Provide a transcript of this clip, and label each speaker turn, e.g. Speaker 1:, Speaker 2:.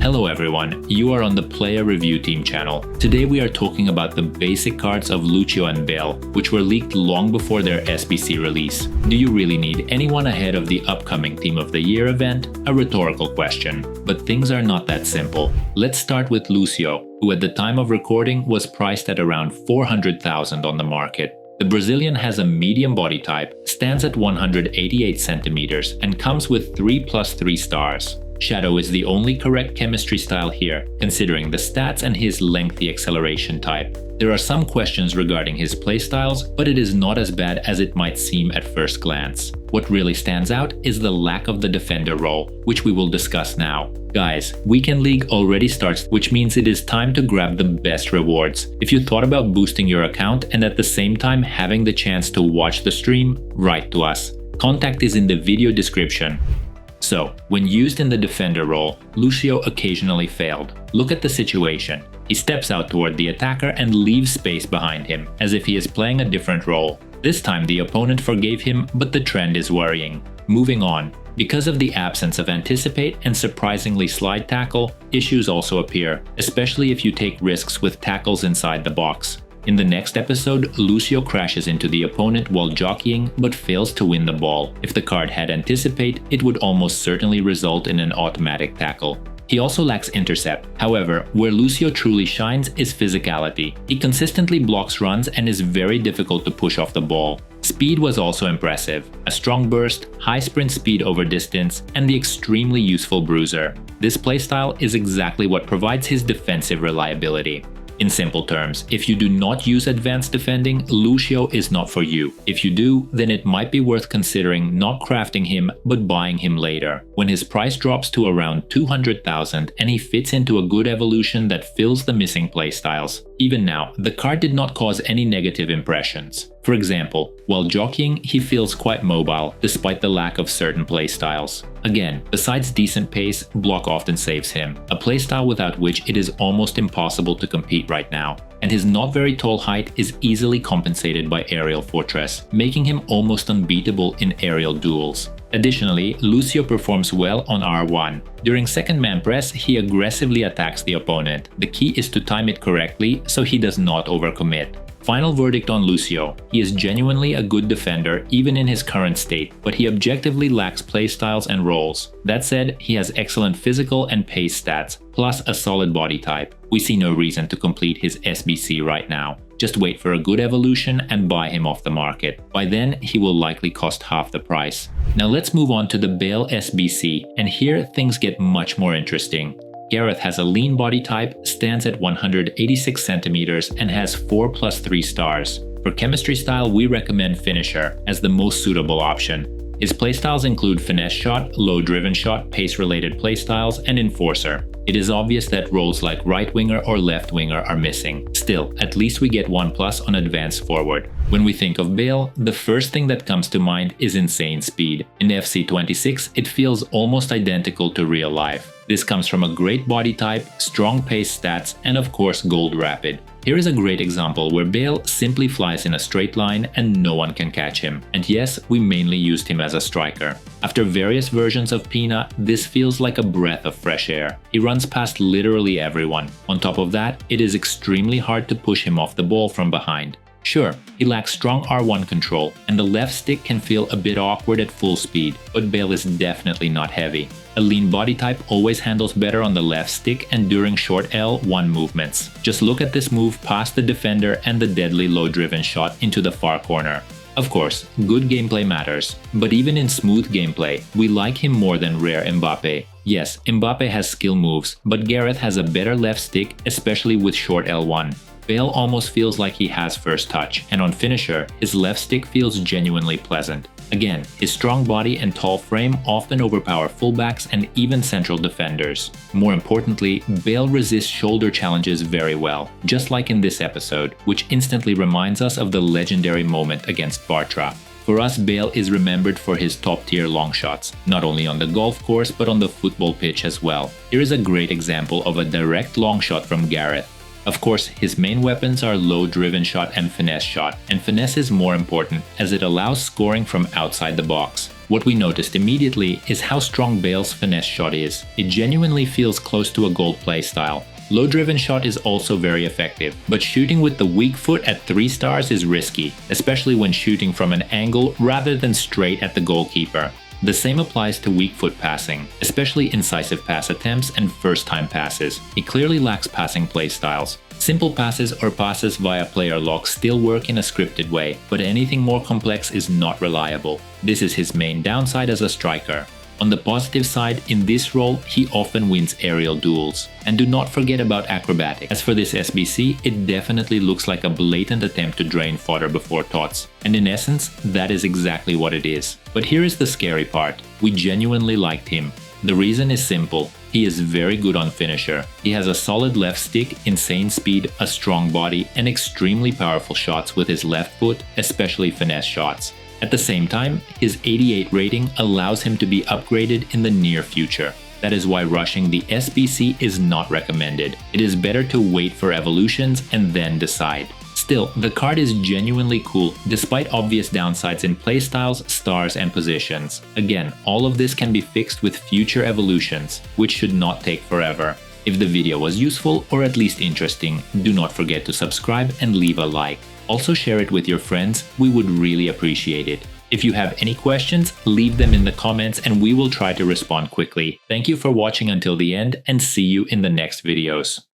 Speaker 1: Hello everyone, you are on the Player Review Team channel. Today we are talking about the basic cards of Lucio and Bale, which were leaked long before their SBC release. Do you really need anyone ahead of the upcoming Team of the Year event? A rhetorical question. But things are not that simple. Let's start with Lucio, who at the time of recording was priced at around 400,000 on the market. The Brazilian has a medium body type, stands at 188 centimeters, and comes with 3+3 stars. Shadow is the only correct chemistry style here, considering the stats and his lengthy acceleration type. There are some questions regarding his playstyles, but it is not as bad as it might seem at first glance. What really stands out is the lack of the defender role, which we will discuss now. Guys, Weekend League already starts, which means it is time to grab the best rewards. If you thought about boosting your account and at the same time having the chance to watch the stream, write to us. Contact is in the video description. So, when used in the defender role, Lucio occasionally failed. Look at the situation. He steps out toward the attacker and leaves space behind him, as if he is playing a different role. This time the opponent forgave him, but the trend is worrying. Moving on. Because of the absence of anticipate and surprisingly slide tackle, issues also appear, especially if you take risks with tackles inside the box. In the next episode, Lucio crashes into the opponent while jockeying but fails to win the ball. If the card had anticipate, it would almost certainly result in an automatic tackle. He also lacks intercept. However, where Lucio truly shines is physicality. He consistently blocks runs and is very difficult to push off the ball. Speed was also impressive. A strong burst, high sprint speed over distance, and the extremely useful bruiser. This playstyle is exactly what provides his defensive reliability. In simple terms, if you do not use advanced defending, Lucio is not for you. If you do, then it might be worth considering not crafting him but buying him later, when his price drops to around 200,000 and he fits into a good evolution that fills the missing playstyles. Even now, the card did not cause any negative impressions. For example, while jockeying, he feels quite mobile, despite the lack of certain playstyles. Again, besides decent pace, block often saves him, a playstyle without which it is almost impossible to compete right now. And his not very tall height is easily compensated by aerial fortress, making him almost unbeatable in aerial duels. Additionally, Lucio performs well on R1. During second man press, he aggressively attacks the opponent. The key is to time it correctly so he does not overcommit. Final verdict on Lucio. He is genuinely a good defender even in his current state, but he objectively lacks playstyles and roles. That said, he has excellent physical and pace stats, plus a solid body type. We see no reason to complete his SBC right now. Just wait for a good evolution and buy him off the market. By then, he will likely cost half the price. Now let's move on to the Bale SBC, and here things get much more interesting. Gareth has a lean body type, stands at 186 centimeters, and has 4+3 stars. For chemistry style, we recommend Finisher as the most suitable option. His playstyles include Finesse Shot, Low Driven Shot, Pace-related playstyles, and Enforcer. It is obvious that roles like right winger or left winger are missing. Still, at least we get 1+ on Advanced Forward. When we think of Bale, the first thing that comes to mind is insane speed. In FC26, it feels almost identical to real life. This comes from a great body type, strong pace stats, and of course Gold Rapid. Here is a great example where Bale simply flies in a straight line and no one can catch him. And yes, we mainly used him as a striker. After various versions of Pina, this feels like a breath of fresh air. He runs past literally everyone. On top of that, it is extremely hard to push him off the ball from behind. Sure, he lacks strong R1 control, and the left stick can feel a bit awkward at full speed, but Bale is definitely not heavy. A lean body type always handles better on the left stick and during short L1 movements. Just look at this move past the defender and the deadly low-driven shot into the far corner. Of course, good gameplay matters, but even in smooth gameplay, we like him more than rare Mbappe. Yes, Mbappe has skill moves, but Gareth has a better left stick, especially with short L1. Bale almost feels like he has first touch, and on Finisher, his left stick feels genuinely pleasant. Again, his strong body and tall frame often overpower fullbacks and even central defenders. More importantly, Bale resists shoulder challenges very well, just like in this episode, which instantly reminds us of the legendary moment against Bartra. For us, Bale is remembered for his top-tier long shots, not only on the golf course but on the football pitch as well. Here is a great example of a direct long shot from Gareth. Of course, his main weapons are low driven shot and finesse shot, and finesse is more important as it allows scoring from outside the box. What we noticed immediately is how strong Bale's finesse shot is. It genuinely feels close to a gold playstyle. Low driven shot is also very effective, but shooting with the weak foot at 3 stars is risky, especially when shooting from an angle rather than straight at the goalkeeper. The same applies to weak foot passing, especially incisive pass attempts and first-time passes. He clearly lacks passing playstyles. Simple passes or passes via player lock still work in a scripted way, but anything more complex is not reliable. This is his main downside as a striker. On the positive side, in this role, he often wins aerial duels. And do not forget about acrobatics. As for this SBC, it definitely looks like a blatant attempt to drain fodder before tots. And in essence, that is exactly what it is. But here is the scary part. We genuinely liked him. The reason is simple. He is very good on finisher. He has a solid left stick, insane speed, a strong body, and extremely powerful shots with his left foot, especially finesse shots. At the same time, his 88 rating allows him to be upgraded in the near future. That is why rushing the SBC is not recommended. It is better to wait for evolutions and then decide. Still, the card is genuinely cool, despite obvious downsides in playstyles, stars, and positions. Again, all of this can be fixed with future evolutions, which should not take forever. If the video was useful or at least interesting, do not forget to subscribe and leave a like. Also share it with your friends, we would really appreciate it. If you have any questions, leave them in the comments and we will try to respond quickly. Thank you for watching until the end and see you in the next videos.